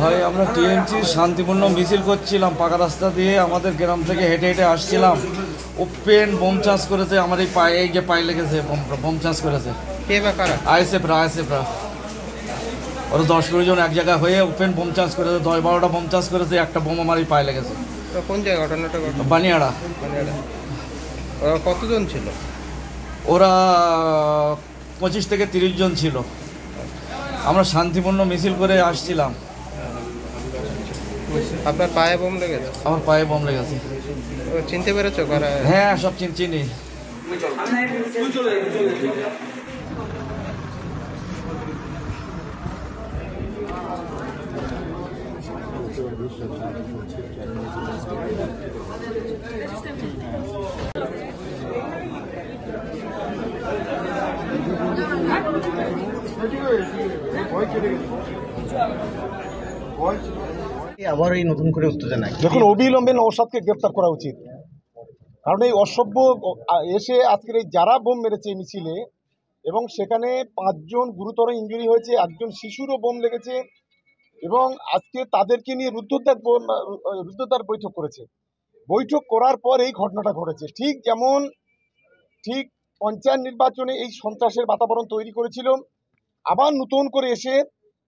ভাই আমরা টিএমসি শান্তিপূর্ণ মিছিল করছিলাম, পাকা রাস্তা দিয়ে আমাদের গ্রাম থেকে হেঁটে হেঁটে আসছিলাম। ওপেন বোম চাষ করেছে, আমার এই পায়ে, এই যে পায়ে লেগেছে, বোম চাষ করেছে। কে বা কারা? আইএসএফরা ওরা 10-20 জন এক জায়গায় হয়ে ওপেন বোম চাষ করেছে, 10-12টা বোম চাষ করেছে। একটা বোম আমার এই পায়ে লেগেছে। তো কোন জায়গায় ঘটনাটা ঘটনা? বানিয়াড়া। ওরা কতজন ছিল? ওরা 25 থেকে 30 জন ছিল। আমরা শান্তিপূর্ণ মিছিল করে আসছিলাম। আপনার পায়ে বোম লেগেছে? আমার পায়ে বোম লেগেছে। চিনতে পেরেছো কারা? হ্যাঁ, সব চিনি। আবার এই নতুন করে উত্তেজনা। দেখুন, অবিলম্বে নওশাদকে গ্রেফতার করা উচিত। কারণ এই অসভ্য এসে আজকের এই যারা বোম মেরেছে মিছিলে, এবং সেখানে 5 জন গুরুতর ইনজুরি হয়েছে, একজন শিশুরও বোম লেগেছে, এবং আজকে তাদেরকে নিয়ে রুদ্ধদ্বার বৈঠক করেছে। বৈঠক করার পর এই ঘটনাটা ঘটেছে। ঠিক পঞ্চায়েত নির্বাচনে এই সন্ত্রাসের বাতাবরণ তৈরি করেছিল। আবার নতুন করে এসে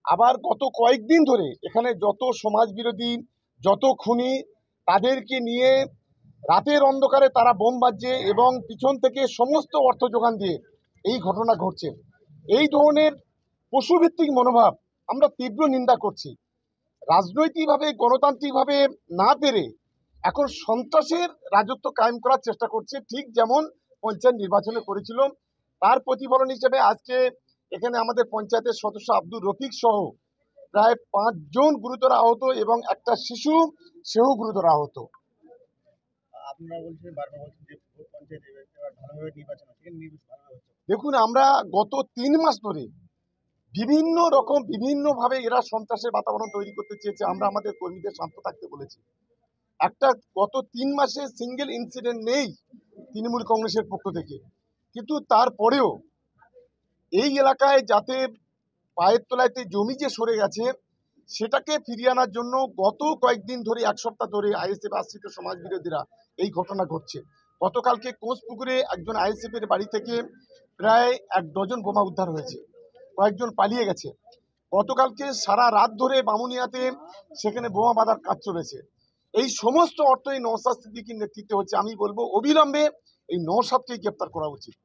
আবার গত কয়েকদিন ধরে এখানে যত সমাজ বিরোধী, যত খুনি, তাদেরকে নিয়ে রাতের অন্ধকারে তারা বোম বাজছে এবং পিছন থেকে সমস্ত অর্থ যোগান দিয়ে এই ঘটনা ঘটছে। এই ধরনের পশুভিত্তিক মনোভাব আমরা তীব্র নিন্দা করছি। রাজনৈতিকভাবে, গণতান্ত্রিকভাবে না পেরে এখন সন্ত্রাসের রাজত্ব কায়েম করার চেষ্টা করছে, ঠিক যেমন পঞ্চায়েত নির্বাচনে করেছিল। তার প্রতিফলন হিসেবে আজকে এখানে আমাদের পঞ্চায়েতের সদস্য আব্দুর রফিক সহ প্রায় 5 জন গুরুতর আহত এবং একটা শিশু, সেও গুরুতর আহত। আপনারা বলছেন, বারবার বলছেন যে পঞ্চায়েত ভালোভাবে নির্বাচন হচ্ছে, দেখুন, আমরা গত 3 মাস ধরে বিভিন্নভাবে এরা সন্ত্রাসের বাতাবরণ তৈরি করতে চেয়েছে। আমরা আমাদের কর্মীদের শান্ত থাকতে বলেছি। গত 3 মাসে সিঙ্গেল ইনসিডেন্ট নেই তৃণমূল কংগ্রেসের পক্ষ থেকে। কিন্তু তারপরেও এই এলাকায় যাতে পায়ের তলাইতে জমি যে সরে গেছে সেটাকে ফিরিয়ে আনার জন্য গত কয়েকদিন ধরে, 1 সপ্তাহ ধরে আইএসএফ আশ্রিত সমাজ বিরোধীরা এই ঘটনা ঘটছে। গতকালকে কোঁচপুকুরে একজন আইএসএফ এর বাড়ি থেকে প্রায় 1 ডজন বোমা উদ্ধার হয়েছে, কয়েকজন পালিয়ে গেছে। গতকালকে সারা রাত ধরে বামুনিয়াতে সেখানে বোমা বাঁধার কাজ চলেছে। এই সমস্ত অর্থ এই নওশাদ সিদ্দিকীর নেতৃত্বে হচ্ছে। আমি বলবো অবিলম্বে এই নওশাদকে গ্রেফতার করা উচিত।